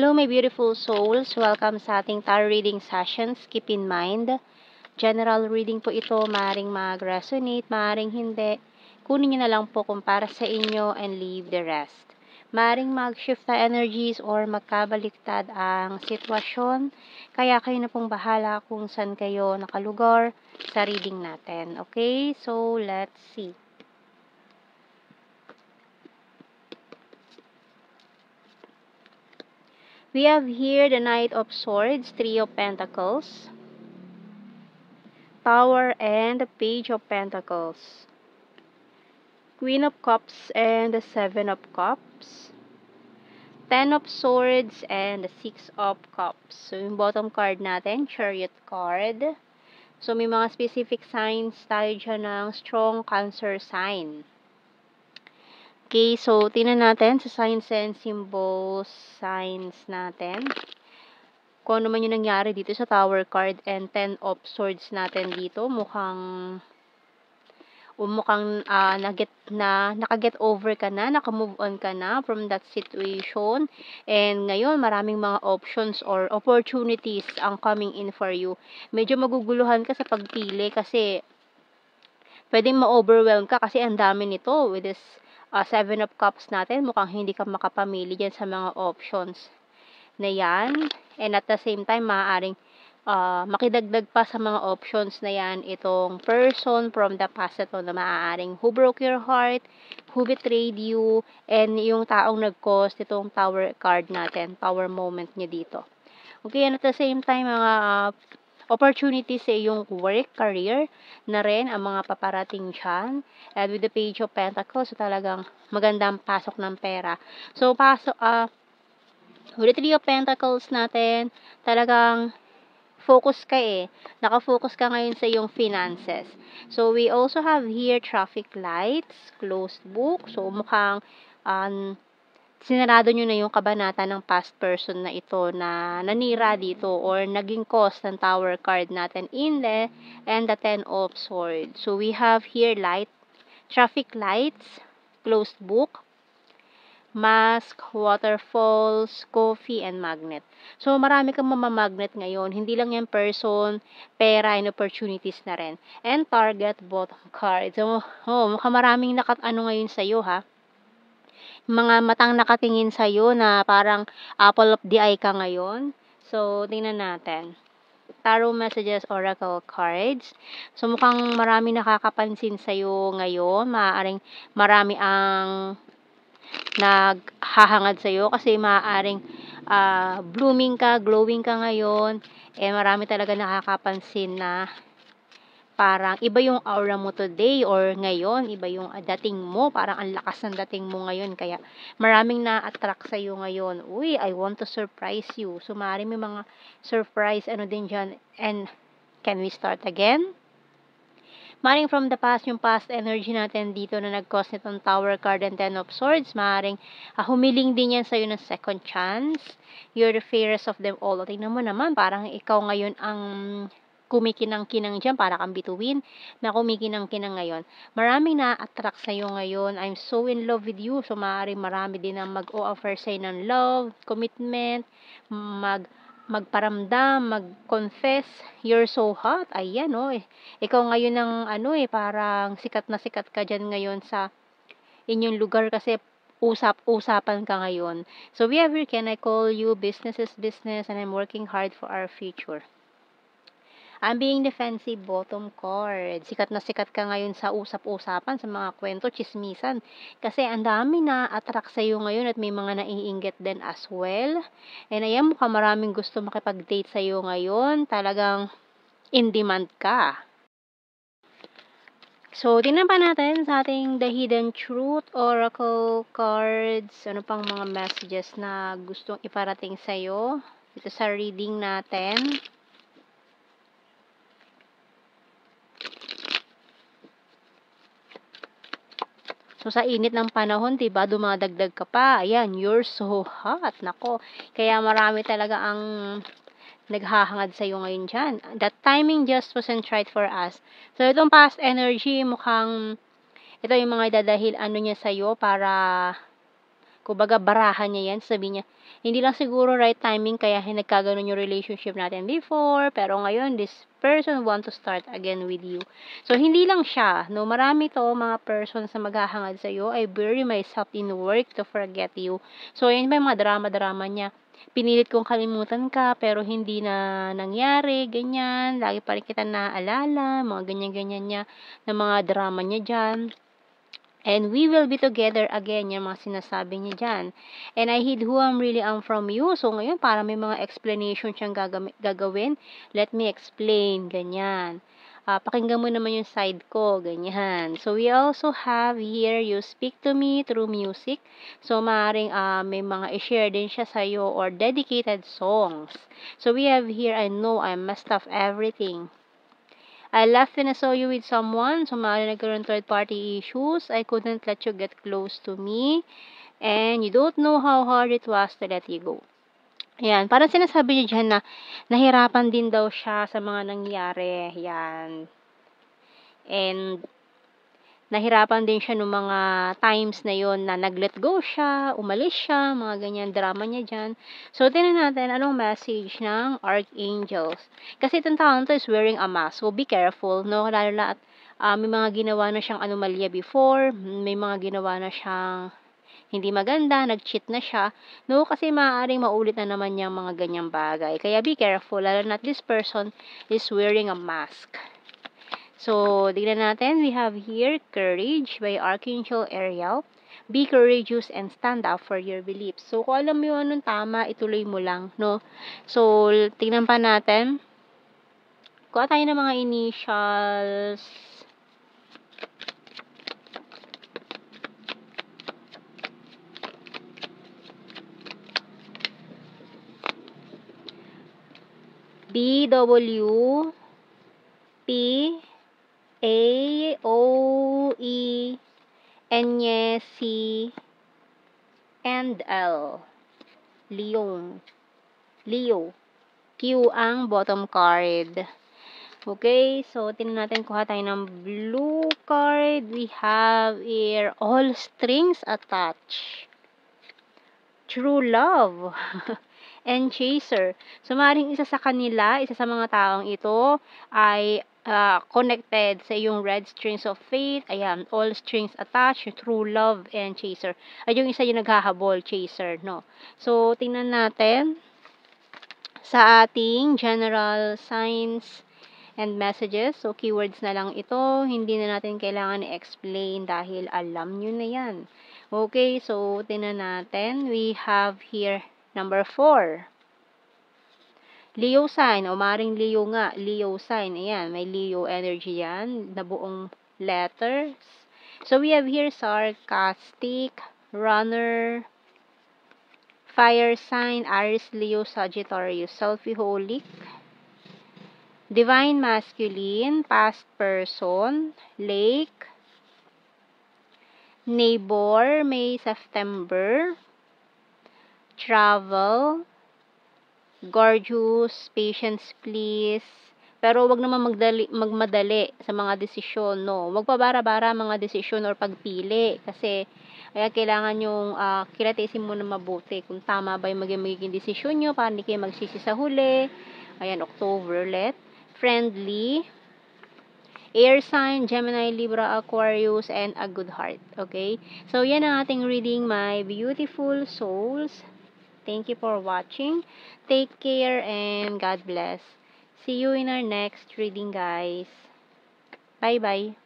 Hello my beautiful souls, welcome sa ating tarot reading sessions. Keep in mind, general reading po ito, maaaring mag-resonate, maaaring hindi. Kunin nyo na lang po kung para sa inyo and leave the rest. Maaaring mag-shift na energies or magkabaliktad ang sitwasyon, kaya kayo na pong bahala kung saan kayo nakalugar sa reading natin. Okay, so let's see. We have here the Knight of Swords, Three of Pentacles, Tower, and the Page of Pentacles, Queen of Cups and the Seven of Cups, Ten of Swords and the Six of Cups. So, yung bottom card natin, Chariot card. So, may mga specific signs tayo dyan ng strong Cancer sign. Okay, so tingnan natin sa signs and symbols, signs natin. Kung ano man yung nangyari dito sa Tower card and Ten of Swords natin dito, mukhang naka-get over ka na, naka-move on ka na from that situation. And ngayon, maraming mga options or opportunities ang coming in for you. Medyo maguguluhan ka sa pagpili kasi pwedeng ma-overwhelm ka kasi ang dami nito with this Seven of Cups natin. Mukhang hindi ka makapamili dyan sa mga options na yan. And at the same time, maaaring makidagdag pa sa mga options na yan itong person from the past ito na maaaring who broke your heart, who betrayed you, and yung taong nag-cause itong Tower card natin, power moment niya dito. Okay, and at the same time, mga opportunities sa iyong work, career na rin ang mga paparating dyan. And with the Page of Pentacles, so talagang magandang pasok ng pera. So, with the Three of Pentacles natin, talagang focus ka Naka-focus ka ngayon sa iyong finances. So, we also have here traffic lights, closed book. So, mukhang sinarado nyo na yung kabanata ng past person na ito na nanira dito or naging cause ng Tower card natin and the Ten of Swords. So, we have here traffic lights, closed book, mask, waterfalls, coffee, and magnet. So, marami kang mamamagnet ngayon. Hindi lang yan person, pera, and opportunities na rin. And target bottom card. So, mukhang maraming ngayon sa'yo, ha? Mga matang nakatingin sa'yo na parang apple of the eye ka ngayon. So, tingnan natin. Tarot messages, oracle cards. So, mukhang marami nakakapansin sa'yo ngayon. Maaaring marami ang naghahangad sa'yo kasi maaaring blooming ka, glowing ka ngayon. Marami talaga nakakapansin na parang iba yung aura mo today or ngayon, iba yung dating mo, parang ang lakas ng dating mo ngayon, kaya maraming na-attract sa'yo ngayon. Uy, I want to surprise you. So, maaaring may mga surprise din dyan. And, can we start again? Maaaring from the past, yung past energy natin dito na nag-cause nitong Tower card and Ten of Swords, maaaring humiling din yan sa'yo ng second chance. You're the fairest of them all. O, tingnan mo naman, parang ikaw ngayon ang kumikinang-kinang dyan, para kang bituin na kumikinang-kinang ngayon. Maraming na-attract sa'yo ngayon. I'm so in love with you. So, maaaring marami din ang mag-o-offer sa'yo ng love, commitment, magparamdam, mag-confess, you're so hot. Ayan, ikaw ngayon ng parang sikat na sikat ka dyan ngayon sa inyong lugar kasi usap-usapan ka ngayon. So, wherever can I call you, business is business and I'm working hard for our future. I'm being defensive, bottom card. Sikat na sikat ka ngayon sa usap-usapan, sa mga kwento, chismisan. Kasi ang dami na attract sa'yo ngayon at may mga naiinggit din as well. And ayan, mukhang maraming gusto makipag-date sa'yo ngayon. Talagang in demand ka. So, tingnan pa natin sa ating The Hidden Truth, Oracle cards. Ano pang mga messages na gustong iparating sa'yo dito sa reading natin. So, sa init ng panahon, diba, dumadagdag ka pa. Ayan, you're so hot. Nako. Kaya marami talaga ang naghahangad sa'yo ngayon dyan. That timing just wasn't right for us. So, itong past energy, mukhang ito yung mga dadahil niya sa'yo para Kumbaga barahan niya yan, sabi niya, hindi lang siguro right timing kaya nagkaganon yung relationship natin before, pero ngayon this person want to start again with you. So, hindi lang siya, no? Marami to, mga persons na maghahangad sa'yo. I bury myself in work to forget you. So, yun ba yung mga drama-drama niya? Pinilit kong kalimutan ka, pero hindi na nangyari, ganyan. Lagi pa rin kita naaalala, mga ganyan-ganyan niya, na mga drama niya dyan. And we will be together again, yung mga sinasabi niya dyan. And I hid who I'm really am from you. So, ngayon, para may mga explanation siyang gagawin, let me explain, ganyan. Pakinggan mo naman yung side ko, ganyan. So, we also have here, you speak to me through music. So, maaaring may mga i-share din siya sa'yo or dedicated songs. So, we have here, I know I messed up everything. I left when I saw you with someone. So, maaaring nagkaroon third-party issues. I couldn't let you get close to me. And you don't know how hard it was to let you go. Ayan. Parang sinasabi niya dyan na nahirapan din daw siya sa mga nangyari. Ayan. And nahirapan din siya nung mga times na yon na nag-let go siya, umalis siya, mga ganyan drama niya dyan. So, tingnan natin anong message ng archangels. Kasi itong taon to is wearing a mask. So, be careful, no? Lalo na at may mga ginawa na siyang anomalya before, may mga ginawa na siyang hindi maganda, nag-cheat na siya, no? Kasi maaaring maulit na naman niyang mga ganyang bagay. Kaya be careful, lalo na this person is wearing a mask. So, tignan natin, we have here Courage by Archangel Ariel. Be courageous and stand up for your beliefs. So, kung alam mo yung anong tama, ituloy mo lang, no? So, tignan pa natin. Kuha tayo ng mga initials. B, W, P, A, O, E, N, C, and L. Leo. Q ang bottom card. Okay, so tingnan natin, kuha tayo ng blue card. We have here all strings attached. True love. And chaser. So, maaaring isa sa kanila, isa sa mga taong ito ay connected sa yung red strings of faith. Ayan, all strings attached, true love and chaser. Ay, yung isa yung naghahabol, chaser, no? So, tingnan natin sa ating general signs and messages. So, keywords na lang ito. Hindi na natin kailangan i-explain dahil alam nyo na yan. Okay, so, tingnan natin. We have here number 4. Leo sign, o maring Leo nga, Leo sign, ayan, may Leo energy yan, na buong letters. So, we have here sarcastic, runner, fire sign, Aries, Leo, Sagittarius, selfiholic, divine masculine, past person, lake, neighbor, May, September, travel, gorgeous, patience please. Pero wag naman magmadali sa mga desisyon, no. Wag pabara-bara mga desisyon or pagpili kasi kailangan yung kilatisin mo na mabuti kung tama ba yung magiging desisyon nyo para hindi kayo magsisi sa huli. Ayan, October ulit. Friendly, air sign, Gemini, Libra, Aquarius, and a good heart. Okay? So, yan ang ating reading, my beautiful souls. Thank you for watching. Take care and God bless. See you in our next reading, guys. Bye-bye.